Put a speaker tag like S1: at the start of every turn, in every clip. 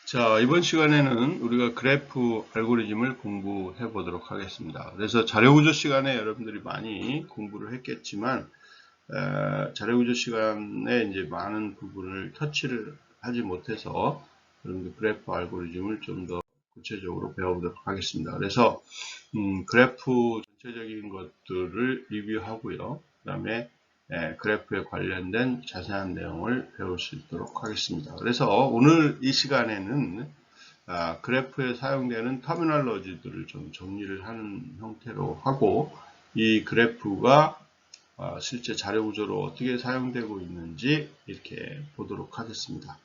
S1: 자, 이번 시간에는 우리가 그래프 알고리즘을 공부해 보도록 하겠습니다. 그래서 자료구조 시간에 여러분들이 많이 공부를 했겠지만, 자료구조 시간에 이제 많은 부분을 터치를 하지 못해서 여러분들 그래프 알고리즘을 좀 더 구체적으로 배워보도록 하겠습니다. 그래서 그래프 전체적인 것들을 리뷰하고요. 그 다음에 그래프에 관련된 자세한 내용을 배울 수 있도록 하겠습니다. 그래서 오늘 이 시간에는 그래프에 사용되는 터미널로지들을 좀 정리를 하는 형태로 하고, 이 그래프가 실제 자료 구조로 어떻게 사용되고 있는지 이렇게 보도록 하겠습니다.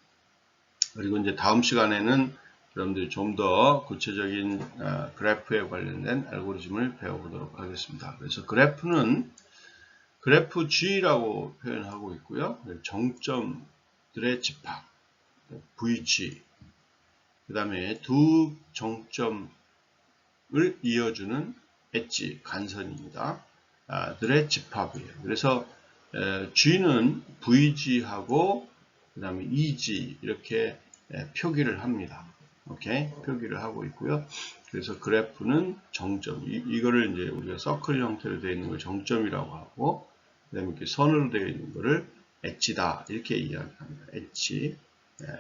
S1: 그리고 이제 다음 시간에는 여러분들이 좀 더 구체적인 그래프에 관련된 알고리즘을 배워보도록 하겠습니다. 그래서 그래프는 그래프 G라고 표현하고 있고요. 정점들의 집합, VG, 그 다음에 두 정점을 이어주는 엣지, 간선입니다. 들의 집합이에요. 그래서 G는 VG하고 그 다음에 EG 이렇게 표기를 합니다. 오케이? 표기를 하고 있고요. 그래서 그래프는 정점, 이거를 이제 우리가 서클 형태로 되어 있는 걸 정점이라고 하고, 그 다음에 이렇게 선으로 되어 있는 거를 엣지다 이렇게 이야기합니다. 엣지,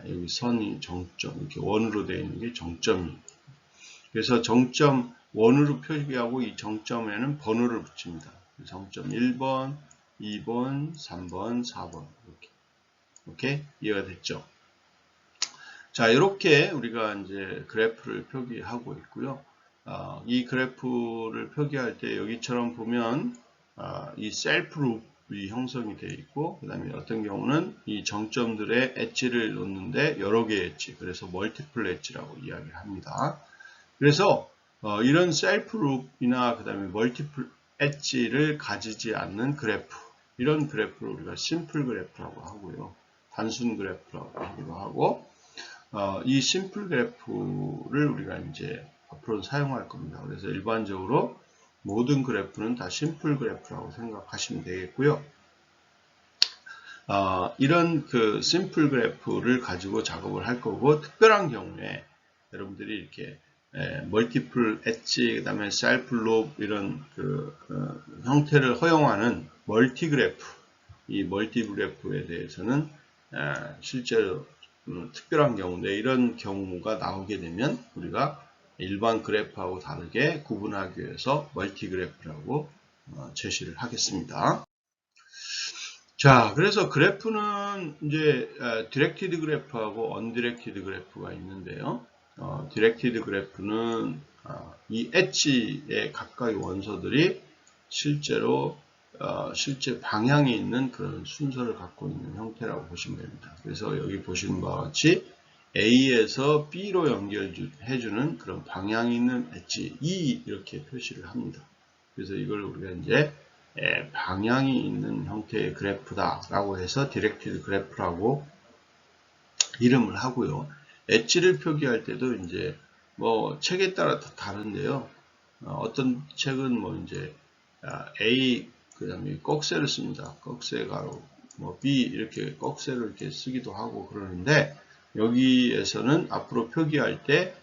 S1: 여기 선이 정점, 이렇게 원으로 되어 있는 게 정점입니다. 그래서 정점 원으로 표기하고 이 정점에는 번호를 붙입니다. 정점 1번, 2번, 3번, 4번 이렇게. 오케이? 이해가 됐죠? 자, 이렇게 우리가 이제 그래프를 표기하고 있고요. 이 그래프를 표기할 때 여기처럼 보면 이 셀프 룹이 형성이 되어 있고, 그 다음에 어떤 경우는 이 정점들의 엣지를 놓는데 여러 개의 엣지, 그래서 멀티플 엣지라고 이야기를 합니다. 그래서 이런 셀프 룹이나 그 다음에 멀티플 엣지를 가지지 않는 그래프, 이런 그래프를 우리가 심플 그래프라고 하고요. 단순 그래프라고 하기도 하고, 이 심플 그래프를 우리가 이제 앞으로 사용할 겁니다. 그래서 일반적으로 모든 그래프는 다 심플 그래프라고 생각하시면 되겠고요. 이런 그 심플 그래프를 가지고 작업을 할 거고, 특별한 경우에 여러분들이 이렇게 멀티플 엣지, 그 다음에 셀프 룹 이런 그 형태를 허용하는 멀티 그래프, 이 멀티 그래프에 대해서는 실제로 특별한 경우인데, 이런 경우가 나오게 되면 우리가 일반 그래프하고 다르게 구분하기 위해서 멀티 그래프라고 제시를 하겠습니다. 자, 그래서 그래프는 이제 디렉티드 그래프하고 언디렉티드 그래프가 있는데요. 디렉티드 그래프는 이 엣지의 각각의 원소들이 실제로 실제 방향이 있는 그런 순서를 갖고 있는 형태라고 보시면 됩니다. 그래서 여기 보시는 바와 같이 A에서 B로 연결해주는 그런 방향이 있는 엣지 E 이렇게 표시를 합니다. 그래서 이걸 우리가 이제 방향이 있는 형태의 그래프다라고 해서 디렉티드 그래프라고 이름을 하고요. 엣지를 표기할 때도 이제 뭐 책에 따라 다 다른데요. 어떤 책은 뭐 이제 A 그다음에 꺽쇠를 씁니다. 꺽쇠 가로 뭐 B 이렇게 꺽쇠를 이렇게 쓰기도 하고 그러는데, 여기에서는 앞으로 표기할 때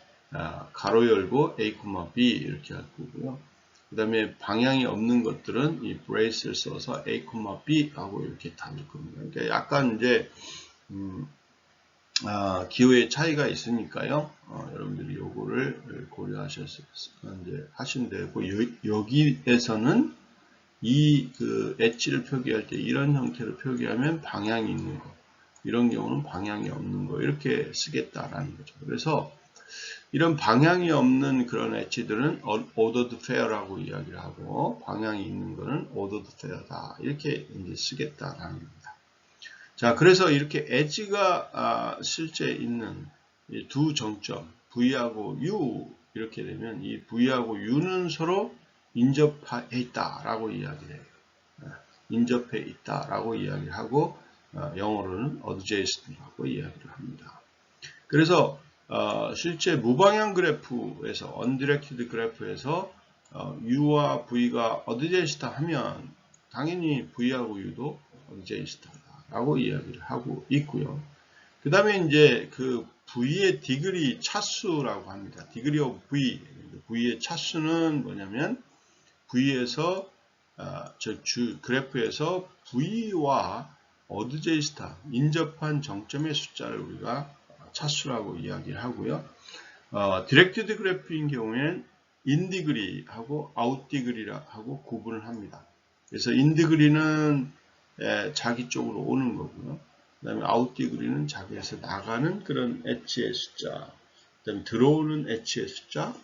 S1: 가로 열고 A, B 이렇게 할 거고요. 그 다음에 방향이 없는 것들은 이 브레이스를 써서 A, B 하고 이렇게 담을 겁니다. 그러니까 약간 이제 기호의 차이가 있으니까요. 여러분들이 요거를 고려하셔서 이제 하시면 되고, 여기에서는 이 그 엣지를 표기할 때 이런 형태로 표기하면 방향이 있는 거, 이런 경우는 방향이 없는 거 이렇게 쓰겠다라는 거죠. 그래서 이런 방향이 없는 그런 엣지들은 ordered fair라고 이야기를 하고, 방향이 있는 거는 ordered fair다 이렇게 이제 쓰겠다라는 겁니다. 자, 그래서 이렇게 엣지가 실제 있는 이 두 정점 V하고 U 이렇게 되면 이 V하고 U는 서로 인접해 있다라고 이야기를 해요. 인접해 있다라고 이야기를 하고, 영어로는 adjacent라고 이야기를 합니다. 그래서 실제 무방향 그래프에서 undirected 그래프에서 U와 V가 adjacent 하면 당연히 V하고 U도 adjacent라고 이야기를 하고 있고요. 그 다음에 이제 그 V의 디그리 차수라고 합니다. 디그리 오브 V. V의 차수는 뭐냐면 V에서 그래프에서 V와 어드제이 스타 인접한 정점의 숫자를 우리가 차수라고 이야기를 하고요. 디렉티드 그래프인 경우에는 인디그리하고 아웃디그리하고 구분을 합니다. 그래서 인디그리는 자기 쪽으로 오는 거고요. 그 다음에 아웃디그리는 자기에서 나가는 그런 엣지의 숫자, 그 다음에 들어오는 엣지의 숫자,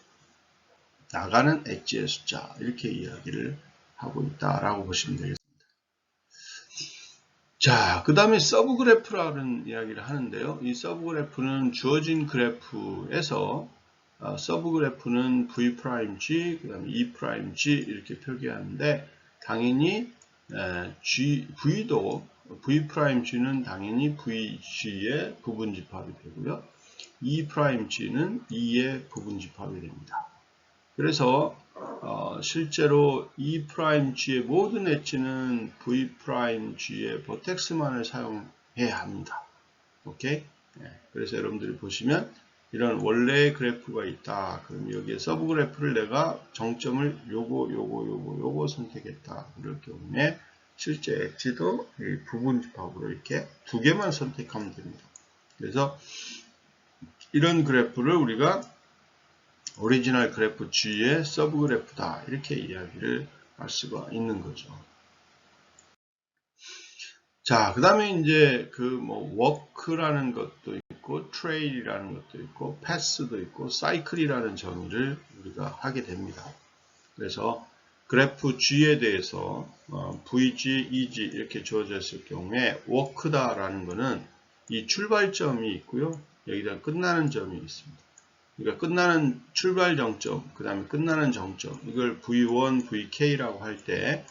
S1: 나가는 엣지의 숫자, 이렇게 이야기를 하고 있다라고 보시면 되겠습니다. 자, 그 다음에 서브 그래프라는 이야기를 하는데요. 이 서브 그래프는 주어진 그래프에서 서브 그래프는 V'G, 그 다음에 E'G 이렇게 표기하는데 당연히 V도 V'G는 당연히 VG의 부분집합이 되고요. E'G는 E의 부분집합이 됩니다. 그래서 실제로 E'G의 모든 엣지는 V'G의 버텍스만을 사용해야 합니다. 오케이? 그래서 여러분들이 보시면 이런 원래의 그래프가 있다. 그럼 여기에 서브 그래프를 내가 정점을 요거 선택했다. 그럴 경우에 실제 엣지도 부분집합으로 이렇게 두 개만 선택하면 됩니다. 그래서 이런 그래프를 우리가 오리지널 그래프 G의 서브 그래프다. 이렇게 이야기를 할 수가 있는 거죠. 자, 그 다음에 이제 워크라는 것도 있고, 트레일이라는 것도 있고, 패스도 있고, 사이클이라는 정의를 우리가 하게 됩니다. 그래서 그래프 G에 대해서 VG, EG 이렇게 주어져 있을 경우에 워크다라는 것은 이 출발점이 있고요. 여기다 끝나는 점이 있습니다. 그러니까 끝나는 출발 정점, 그 다음에 끝나는 정점, 이걸 V1, VK라고 할 때,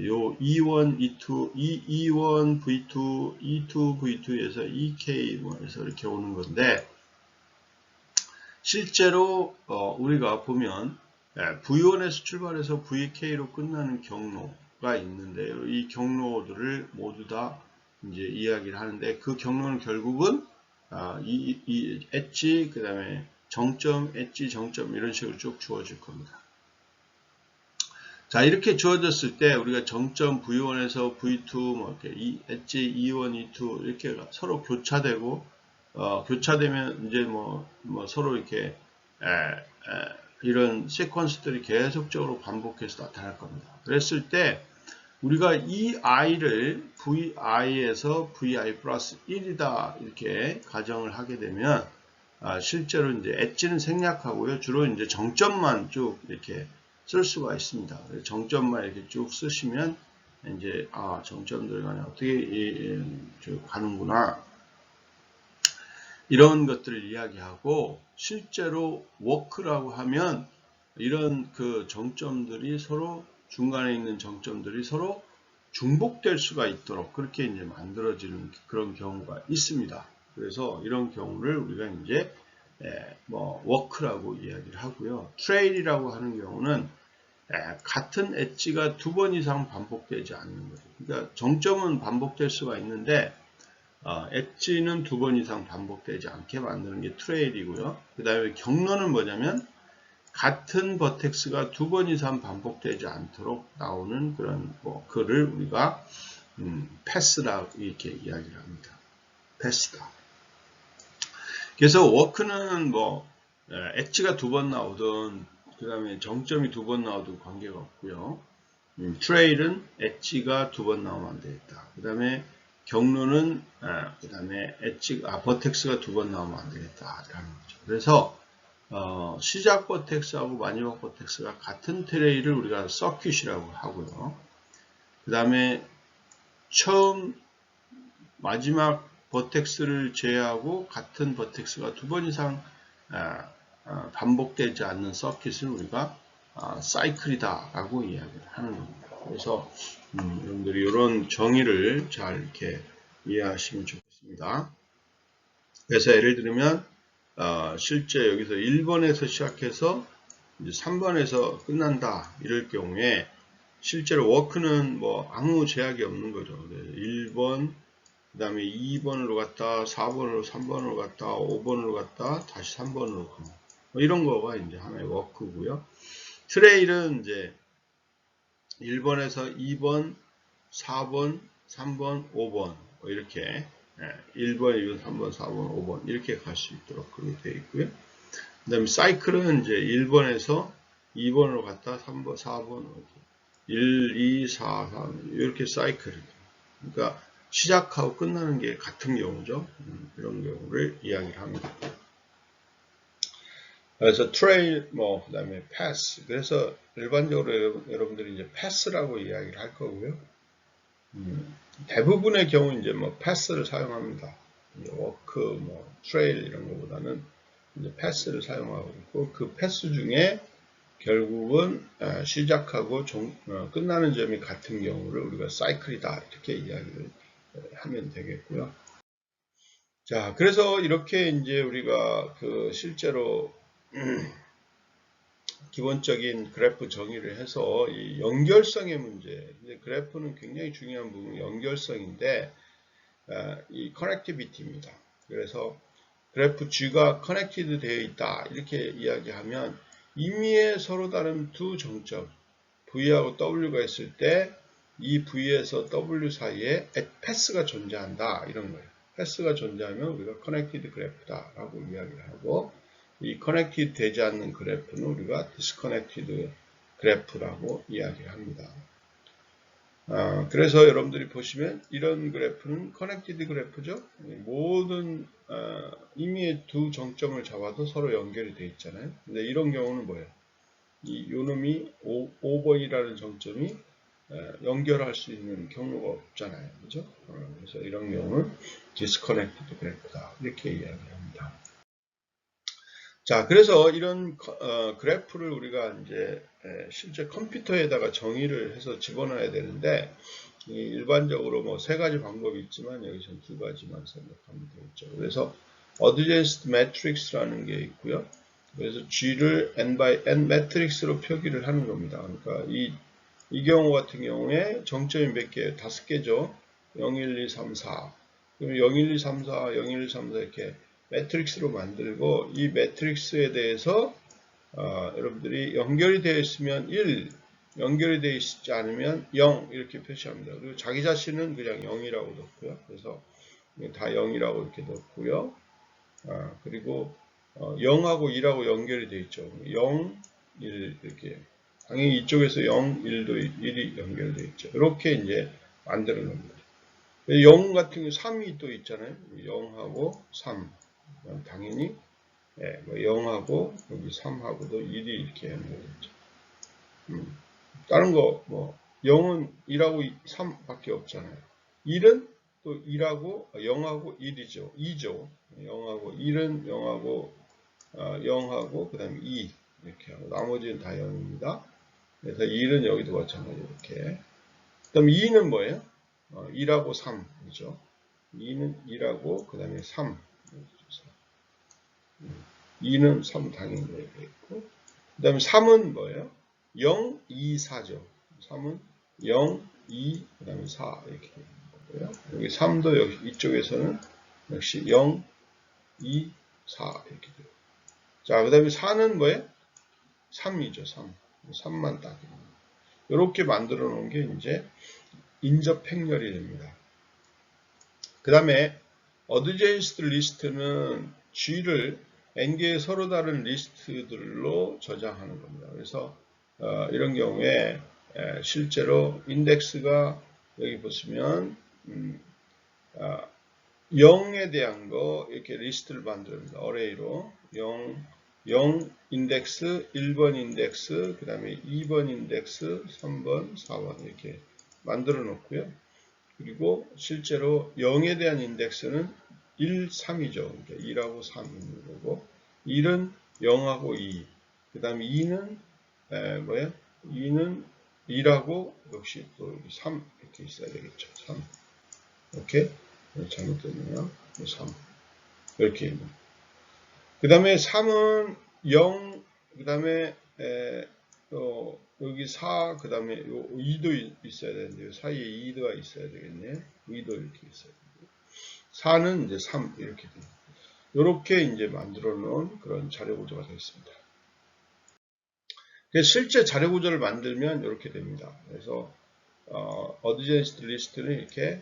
S1: 요 E1, E2, E1, V2, E2, V2에서 EK에서 이렇게 오는 건데, 실제로 우리가 보면 V1에서 출발해서 VK로 끝나는 경로가 있는데요. 이 경로들을 모두 다 이제 이야기를 하는데, 그 경로는 결국은 이 엣지, 그 다음에 정점, 엣지, 정점 이런 식으로 쭉 주어질 겁니다. 자, 이렇게 주어졌을 때 우리가 정점 V1에서 V2, 이렇게 엣지 E1, E2 이렇게 서로 교차되고 교차되면 이제 서로 이렇게 이런 시퀀스들이 계속적으로 반복해서 나타날 겁니다. 그랬을 때 우리가 이 i를 vi에서 vi 플러스 1이다 이렇게 가정을 하게 되면 실제로 이제 엣지는 생략하고요. 주로 이제 정점만 쭉 이렇게 쓸 수가 있습니다. 정점만 이렇게 쭉 쓰시면 이제 정점들 간에 어떻게 가는구나 이런 것들을 이야기하고, 실제로 워크라고 하면 이런 그 정점들이 서로 중간에 있는 정점들이 서로 중복될 수가 있도록 그렇게 이제 만들어지는 그런 경우가 있습니다. 그래서 이런 경우를 우리가 이제 워크라고 이야기를 하고요. 트레일이라고 하는 경우는 같은 엣지가 두 번 이상 반복되지 않는 거죠. 그러니까 정점은 반복될 수가 있는데 엣지는 두 번 이상 반복되지 않게 만드는 게 트레일이고요. 그 다음에 경로는 뭐냐면 같은 버텍스가 두 번 이상 반복되지 않도록 나오는 그런 그를 우리가 패스라고 이렇게 이야기를 합니다. 패스다. 그래서 워크는 엣지가 두 번 나오든 그 다음에 정점이 두 번 나오든 관계가 없고요. 트레일은 엣지가 두 번 나오면 안 되겠다. 그 다음에 경로는 그 다음에 버텍스가 두 번 나오면 안 되겠다라는 거죠. 그래서 시작 버텍스하고 마지막 버텍스가 같은 트레일을 우리가 서킷이라고 하고요. 그 다음에 처음 마지막 버텍스를 제외하고 같은 버텍스가 두 번 이상 반복되지 않는 서킷을 우리가 사이클이다 라고 이야기를 하는 겁니다. 그래서 여러분들이 이런 정의를 잘 이렇게 이해하시면 좋겠습니다. 그래서 예를 들면 실제 여기서 1번에서 시작해서 이제 3번에서 끝난다 이럴 경우에 실제로 워크는 아무 제약이 없는 거죠. 1번, 그 다음에 2번으로 갔다 4번으로 3번으로 갔다 5번으로 갔다 다시 3번으로 가고 뭐 이런 거가 이제 하나의 워크고요. 트레일은 이제 1번에서 2번, 4번, 3번, 5번 뭐 이렇게 1번, 2번, 3번, 4번, 5번 이렇게 갈 수 있도록 그렇게 되어 있고요. 그 다음에 사이클은 이제 1번에서 2번으로 갔다 3번, 4번, 1, 2, 4, 3 이렇게 사이클이 그러니까 시작하고 끝나는 게 같은 경우죠. 이런 경우를 이야기를 합니다. 그래서 트레일, 뭐, 그 다음에 패스. 그래서 일반적으로 여러분들이 이제 패스라고 이야기를 할 거고요. 대부분의 경우 이제 뭐 패스를 사용합니다. 워크, 뭐, 트레일 이런 것보다는 이제 패스를 사용하고 있고, 그 패스 중에 결국은 시작하고 끝나는 점이 같은 경우를 우리가 사이클이다. 이렇게 이야기를 하면 되겠고요. 자, 그래서 이렇게 이제 우리가 그 실제로 기본적인 그래프 정의를 해서 이 연결성의 문제, 근데 그래프는 굉장히 중요한 부분이 연결성인데 이 커넥티비티입니다. 그래서 그래프 G가 커넥티드 되어 있다 이렇게 이야기하면 임의의 서로 다른 두 정점 V하고 W가 있을 때 이 V에서 W 사이에 패스가 존재한다 이런 거예요. 패스가 존재하면 우리가 커넥티드 그래프다 라고 이야기를 하고 이 커넥티드 되지 않는 그래프는 우리가 디스커넥티드 그래프라고 이야기를 합니다. 그래서 여러분들이 보시면 이런 그래프는 커넥티드 그래프죠. 모든 임의의 두 정점을 잡아도 서로 연결이 되어 있잖아요. 근데 이런 경우는 뭐예요? 이 요놈이 5번이라는 정점이 연결할 수 있는 경우가 없잖아요. 그죠? 그래서 이런 경우는 디스커넥티드 그래프다. 이렇게 이야기합니다. 자, 그래서 이런 그래프를 우리가 이제 실제 컴퓨터에다가 정의를 해서 집어넣어야 되는데 일반적으로 뭐 세 가지 방법이 있지만 여기서는 두 가지만 생각하면 되겠죠. 그래서 Adjanced Matrix라는 게 있고요. 그래서 G를 n by n 매트릭스로 표기를 하는 겁니다. 그러니까 이 경우 같은 경우에 정점이 몇 개예요? 5개죠. 0, 1, 2, 3, 4. 그럼 0, 1, 2, 3, 4, 0, 1, 2, 3, 4 이렇게 매트릭스로 만들고 이 매트릭스에 대해서 여러분들이 연결이 되어 있으면 1, 연결이 되어 있지 않으면 0 이렇게 표시합니다. 그리고 자기 자신은 그냥 0이라고 넣고요. 그래서 다 0이라고 이렇게 넣고요. 그리고 0하고 2하고 연결이 되어 있죠. 0, 1 이렇게 당연히 이쪽에서 0, 1도 1이 연결되어 있죠. 이렇게 이제 만드는 겁니다. 0 같은 경우 3이 또 있잖아요. 0하고 3. 당연히 0하고 여기 3하고도 1이 이렇게 연결되죠. 다른 거 뭐 0은 1하고 3밖에 없잖아요. 1은 또 1하고 0하고 1이죠. 2죠. 0하고 1은 0하고 0하고 그 다음에 2 이렇게 하고 나머지는 다 0입니다. 그래서 1은 여기도 마찬가지로 이렇게. 그럼 2는 뭐예요? 1하고 3 그죠? 2는 1하고 그 다음에 3 2는 3 당연히 여기 있고 그 다음에 3은 뭐예요? 0, 2, 4죠. 3은 0, 2, 그 다음에 4 이렇게 되는 거고요. 여기 3도 여기 이쪽에서는 역시 0, 2, 4 이렇게 돼요. 자, 그 다음에 4는 뭐예요? 3이죠. 3. 3만 딱. 이렇게 만들어 놓은 게 이제 인접 행렬이 됩니다. 그 다음에 어드제인스트 리스트는 G를 n개의 서로 다른 리스트들로 저장하는 겁니다. 그래서 이런 경우에 실제로 인덱스가 여기 보시면 0에 대한 거 이렇게 리스트를 만듭니다. 어레이로 0 인덱스, 1번 인덱스, 그 다음에 2번 인덱스, 3번, 4번 이렇게 만들어 놓고요. 그리고 실제로 0에 대한 인덱스는 1, 3이죠. 그러니까 1하고 3 있는 거고 1은 0하고 2. 그 다음에 2는 뭐야? 2는 1하고 역시 또 3 이렇게 있어야 되겠죠. 3. 이렇게 잘못됐네요. 3 이렇게 있는. 그 다음에 3은 0. 그 다음에 여기 4, 그 다음에 2도 있어야 되는데, 사이에 2도가 있어야 되겠네. 2도 이렇게 있어야 되고. 4는 이제 3 이렇게 됩니다. 이렇게 이제 만들어 놓은 그런 자료 구조가 되어 있습니다. 실제 자료 구조를 만들면 이렇게 됩니다. 그래서 어드젠스 리스트는 이렇게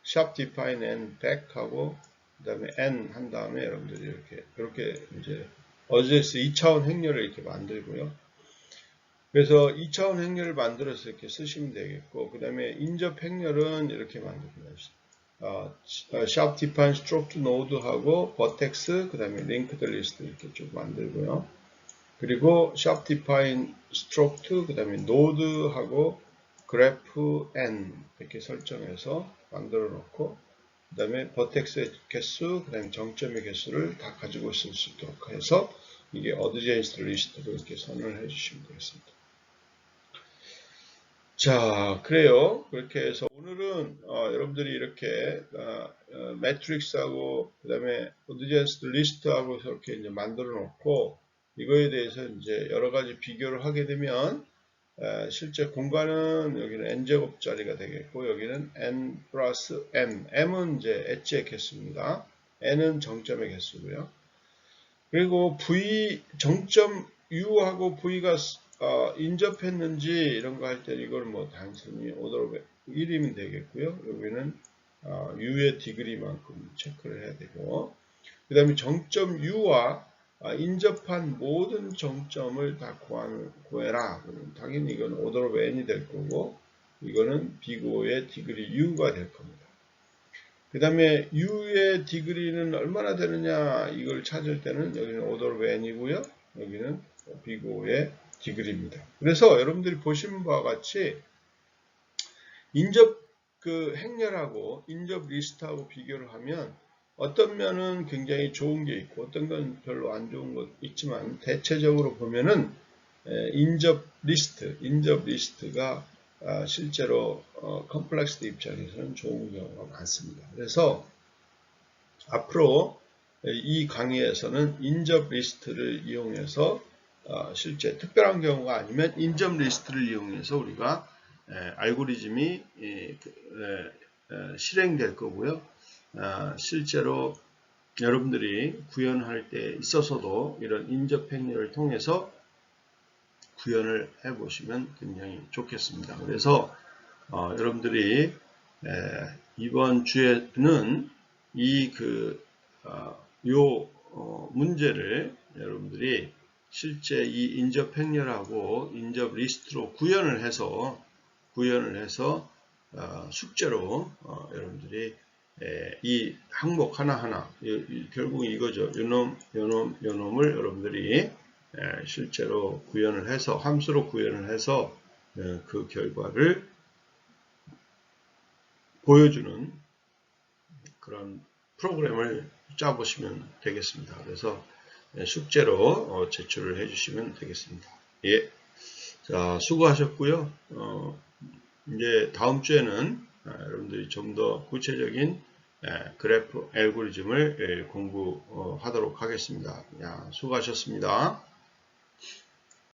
S1: sharp define and back 하고 그 다음에 n 한 다음에 여러분들이 이렇게 이제 어드젠스 2차원 행렬을 이렇게 만들고요. 그래서 2차원 행렬을 만들어서 이렇게 쓰시면 되겠고, 그 다음에 인접 행렬은 이렇게 만듭니다. sharp define stroke node 하고 vertex, 그 다음에 linked list 이렇게 쭉 만들고요. 그리고 sharp define stroke, 그 다음에 node 하고 graph n 이렇게 설정해서 만들어 놓고, 그 다음에 vertex의 개수, 그 다음에 정점의 개수를 다 가지고 있을 수 있도록 해서 이게 어드젠스 리스트로 이렇게 선언을 해주시면 되겠습니다. 자, 그래요. 그렇게 해서 오늘은 여러분들이 이렇게 매트릭스하고 그 다음에 어드젠스 리스트하고 이렇게 이제 만들어 놓고 이거에 대해서 이제 여러 가지 비교를 하게 되면 실제 공간은 여기는 n제곱짜리가 되겠고 여기는 n 플러스 m, m은 이제 엣지의 개수입니다. n은 정점의 개수고요. 그리고 v 정점 u하고 v가 인접했는지 이런 거 할 때 이걸 뭐 단순히 오더로 1이면 되겠고요. 여기는 u의 디그리만큼 체크를 해야 되고, 그 다음에 정점 u와 인접한 모든 정점을 다 구해라. 당연히 이건 오더로 n이 될 거고, 이거는 비고의 디그리 u가 될 겁니다. 그 다음에 u의 디그리는 얼마나 되느냐 이걸 찾을 때는 여기는 오더로 n이고요. 여기는 비고의 디그리입니다. 그래서 여러분들이 보신 바와 같이 인접 행렬하고 인접 리스트하고 비교를 하면 어떤 면은 굉장히 좋은 게 있고 어떤 건 별로 안 좋은 것 있지만 대체적으로 보면은 인접 리스트가 실제로 컴플렉스 입장에서는 좋은 경우가 많습니다. 그래서 앞으로 이 강의에서는 인접 리스트를 이용해서 실제 특별한 경우가 아니면 인접 리스트를 이용해서 우리가 알고리즘이 실행될 거고요. 실제로 여러분들이 구현할 때 있어서도 이런 인접 행위를 통해서 구현을 해 보시면 굉장히 좋겠습니다. 그래서 여러분들이 이번 주에는 이 문제를 여러분들이 실제 이 인접 행렬하고 인접 리스트로 구현을 해서 숙제로 여러분들이 이 항목 하나하나 결국 이거죠. 요놈을 여러분들이 실제로 구현을 해서 함수로 구현을 해서 그 결과를 보여주는 그런 프로그램을 짜보시면 되겠습니다. 그래서 숙제로 제출을 해주시면 되겠습니다. 예, 자 수고하셨고요. 이제 다음 주에는 여러분들이 좀 더 구체적인 그래프 알고리즘을 공부하도록 하겠습니다. 수고하셨습니다.